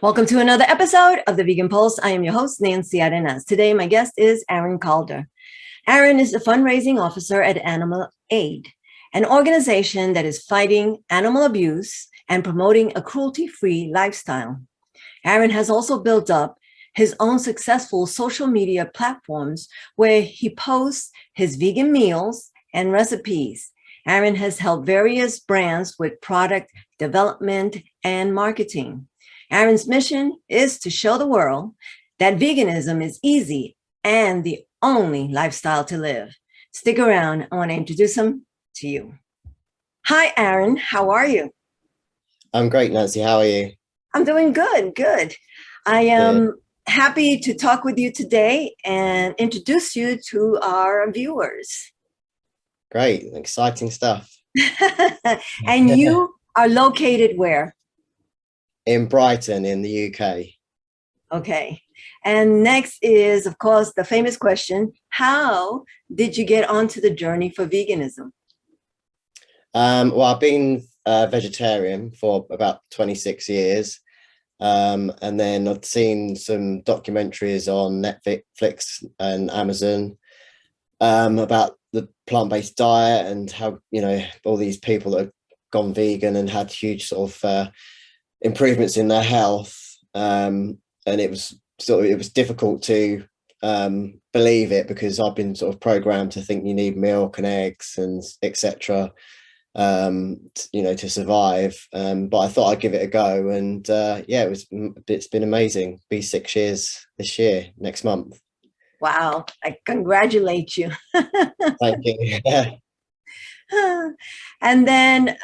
Welcome to another episode of the Vegan Pulse. I am your host, Nancy Arenas. Today, my guest is Aaron Calder. Aaron is the fundraising officer at Animal Aid, an organization that is fighting animal abuse and promoting a cruelty-free lifestyle. Aaron has also built up his own successful social media platforms where he posts his vegan meals and recipes. Aaron has helped various brands with product development and marketing. Aaron's mission is to show the world that veganism is easy and the only lifestyle to live. Stick around. I want to introduce him to you. Hi, Aaron. How are you? I'm great, Nancy. How are you? I'm doing good. I am happy to talk with you today and introduce you to our viewers. Great. Exciting stuff. And you are located where? In Brighton, in the UK. Okay. And next is, of course, the famous question, how did you get onto the journey for veganism? Well, I've been vegetarian for about 26 years. And then I've seen some documentaries on Netflix and Amazon about the plant-based diet and how, all these people that have gone vegan and had huge sort of improvements in their health. And it was difficult to believe it because I've been sort of programmed to think you need milk and eggs and etc. To survive. But I thought I'd give it a go, and it's been amazing. Be 6 years this year, next month. Wow, I congratulate you. Thank you. And then,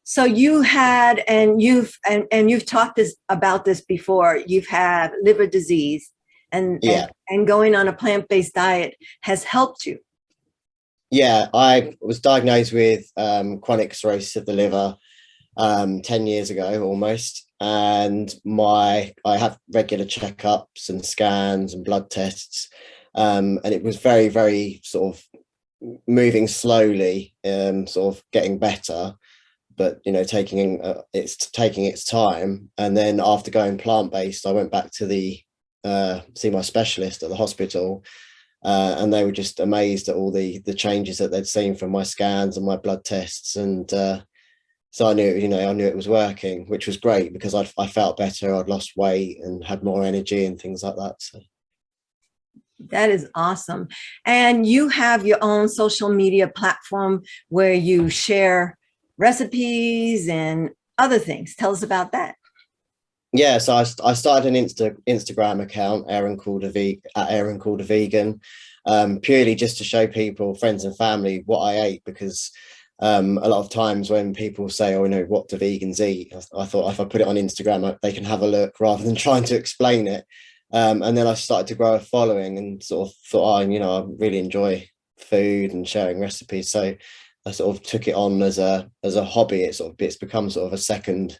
so you had, and you've talked about this before. You've had liver disease, and going on a plant-based diet has helped you. Yeah, I was diagnosed with chronic cirrhosis of the liver 10 years ago almost, and I have regular checkups and scans and blood tests, and it was very, very sort of moving slowly, sort of getting better, but taking its time. And then after going plant-based, I went back to see my specialist at the hospital, and they were just amazed at all the changes that they'd seen from my scans and my blood tests. And so I knew it was working, which was great because I felt better. I'd lost weight and had more energy and things like that. So that is awesome. And you have your own social media platform where you share recipes and other things. Tell us about that. Yeah, so I started an Instagram account, Aaron Calder Vegan, purely just to show people, friends and family, what I ate, because a lot of times when people say, "Oh, what do vegans eat?" I thought if I put it on Instagram, they can have a look rather than trying to explain it. And then I started to grow a following and sort of thought, I really enjoy food and sharing recipes. So I sort of took it on as a hobby. It's become sort of a second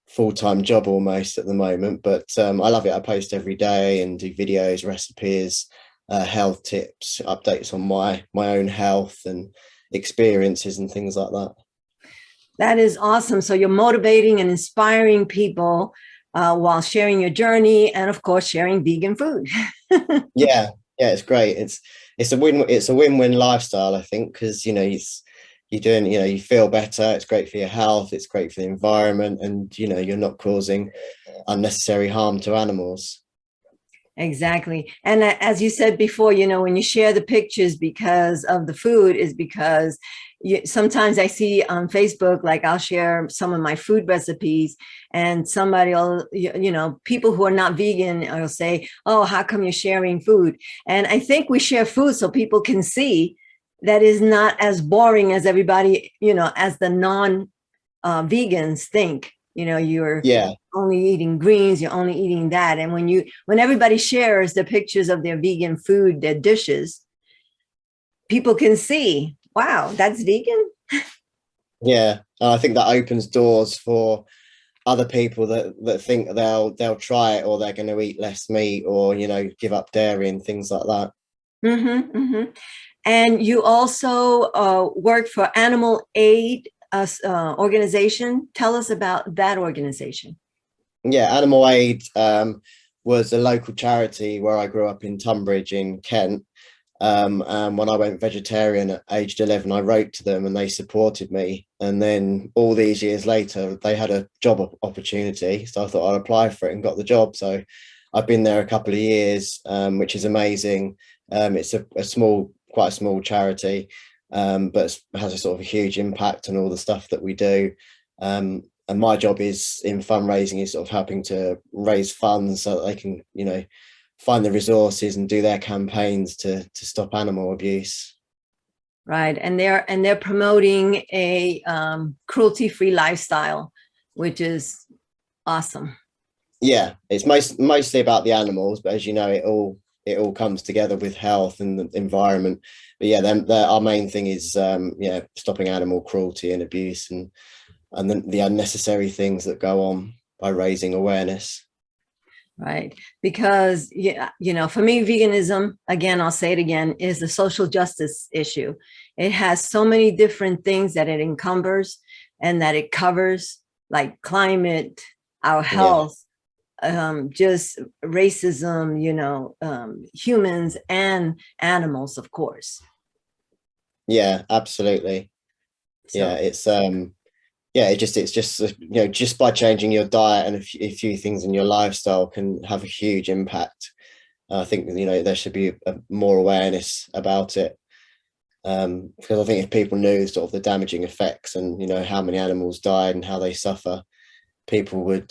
full-time job almost at the moment, but I love it. I post every day and do videos, recipes, health tips, updates on my own health and experiences and things like that. That is awesome. So you're motivating and inspiring people while sharing your journey, and of course sharing vegan food. yeah, it's great. It's a win-win lifestyle, I think, because you feel better. It's great for your health, it's great for the environment, and you're not causing unnecessary harm to animals. Exactly. And as you said before, when you share the pictures because of the food is because sometimes I see on Facebook, like I'll share some of my food recipes and somebody will, people who are not vegan will say, "Oh, how come you're sharing food?" And I think we share food so people can see that is not as boring as everybody, as the non-vegans think. You're only eating greens, you're only eating that. And when everybody shares the pictures of their vegan food, their dishes, people can see, wow, that's vegan. Yeah, I think that opens doors for other people that think they'll try it, or they're going to eat less meat, or give up dairy and things like that. And you also work for Animal Aid organization. Tell us about that organization. Yeah, Animal Aid was a local charity where I grew up in Tunbridge in Kent. And when I went vegetarian at aged 11, I wrote to them and they supported me. And then all these years later, they had a job opportunity. So I thought I'd apply for it and got the job. So I've been there a couple of years, which is amazing. It's quite a small charity, but it has a sort of a huge impact on all the stuff that we do. And my job is in fundraising is sort of helping to raise funds so that they can, find the resources and do their campaigns to stop animal abuse. Right, and they're promoting a cruelty-free lifestyle, which is awesome. Yeah, it's mostly about the animals, but as you know, it all comes together with health and the environment. But yeah, then our main thing is stopping animal cruelty and abuse and the unnecessary things that go on by raising awareness. Right, because for me, veganism, again, I'll say it again, is a social justice issue. It has so many different things that it encumbers and that it covers, like climate, our health, just racism, humans and animals, of course. Yeah, absolutely. So, yeah, it's just just by changing your diet and a few things in your lifestyle can have a huge impact. I think there should be more awareness about it, because I think if people knew sort of the damaging effects and how many animals died and how they suffer, people would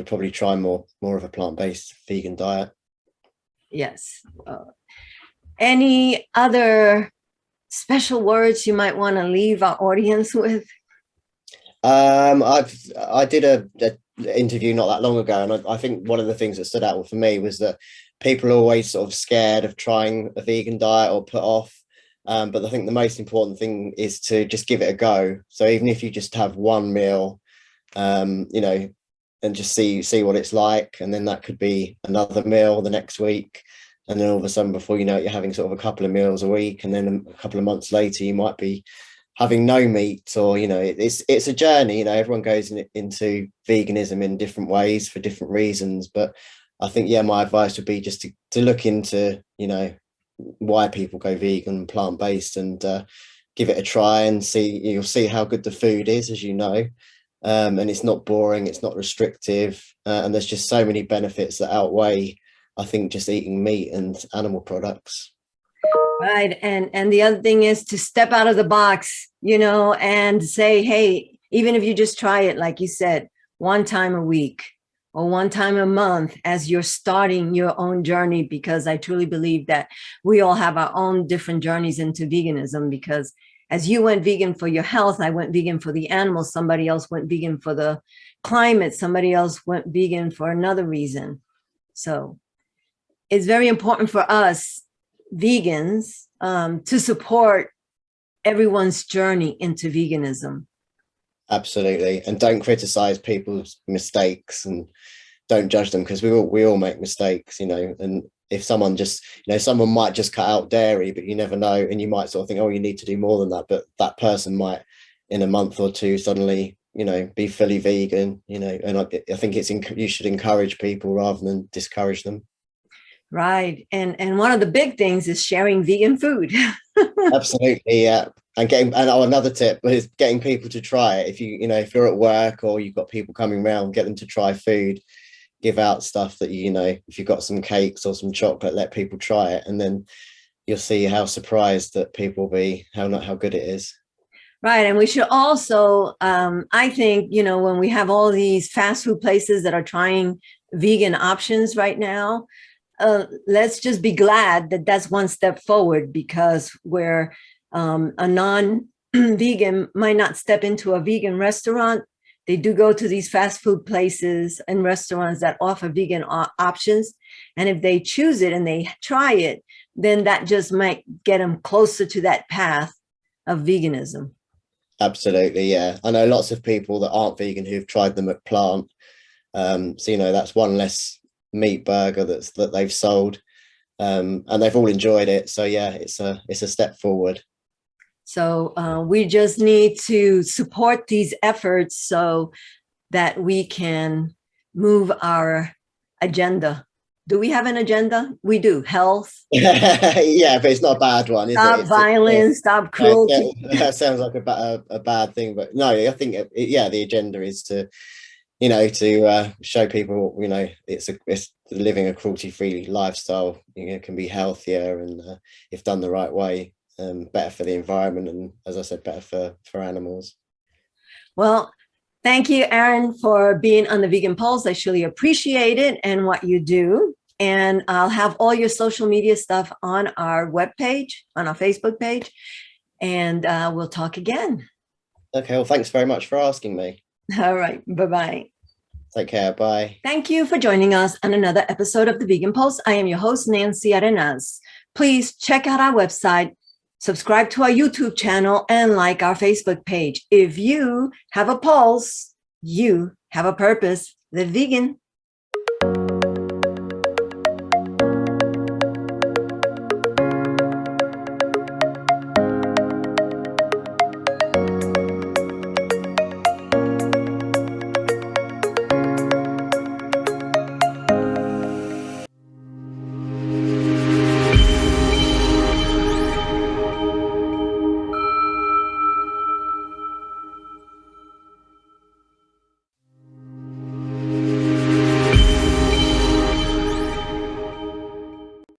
probably try more of a plant-based vegan diet. yes. Any other special words you might want to leave our audience with? I did a interview not that long ago, and I think one of the things that stood out for me was that people are always sort of scared of trying a vegan diet or put off. But I think the most important thing is to just give it a go. So even if you just have one meal, and just see what it's like, and then that could be another meal the next week, and then all of a sudden, before you know it, you're having sort of a couple of meals a week, and then a couple of months later, you might be having no meat, or it's a journey. Everyone goes into veganism in different ways for different reasons, but I think my advice would be just to look into why people go vegan, plant-based, and give it a try and see. You'll see how good the food is, as and it's not boring, it's not restrictive, and there's just so many benefits that outweigh, I think, just eating meat and animal products. Right. And the other thing is to step out of the box, and say, hey, even if you just try it, like you said, one time a week or one time a month as you're starting your own journey, because I truly believe that we all have our own different journeys into veganism, because as you went vegan for your health, I went vegan for the animals, somebody else went vegan for the climate, somebody else went vegan for another reason. So it's very important for us vegans to support everyone's journey into veganism. Absolutely. And don't criticize people's mistakes and don't judge them, because we all make mistakes, and if someone someone might just cut out dairy, but you never know, and you might sort of think, oh, you need to do more than that, but that person might in a month or two suddenly be fully vegan, and I think you should encourage people rather than discourage them. Right. And one of the big things is sharing vegan food. Absolutely, yeah. And another tip is getting people to try it. If you're at work or you've got people coming around, get them to try food. Give out stuff that if you've got some cakes or some chocolate, let people try it, and then you'll see how surprised that people will be how good it is. Right. And we should also, I think, when we have all these fast food places that are trying vegan options right now, let's just be glad that that's one step forward, because where a non-vegan might not step into a vegan restaurant, they do go to these fast food places and restaurants that offer vegan options. And if they choose it and they try it, then that just might get them closer to that path of veganism. Absolutely, yeah. I know lots of people that aren't vegan who've tried them at Plant. So that's one less meat burger that they've sold, and they've all enjoyed it. So yeah, it's a step forward. So we just need to support these efforts so that we can move our agenda. Do we have an agenda? We do. Health. Yeah, but it's not a bad one, is Stop it? violence, stop cruelty. That sounds like a bad thing, but no, I think yeah, the agenda is to, you know, to show people, you know, it's living a cruelty-free lifestyle, you know, can be healthier and if done the right way, better for the environment, and as I said, better for animals. Well, thank you, Aaron, for being on the Vegan Pulse. I surely appreciate it and what you do. And I'll have all your social media stuff on our webpage, on our Facebook page, and we'll talk again. Okay, well, thanks very much for asking me. All right, bye-bye. Take care, bye. Thank you for joining us on another episode of the Vegan Pulse. I am your host, Nancy Arenas. Please check out our website, subscribe to our YouTube channel, and like our Facebook page. If you have a pulse, you have a purpose. Live vegan.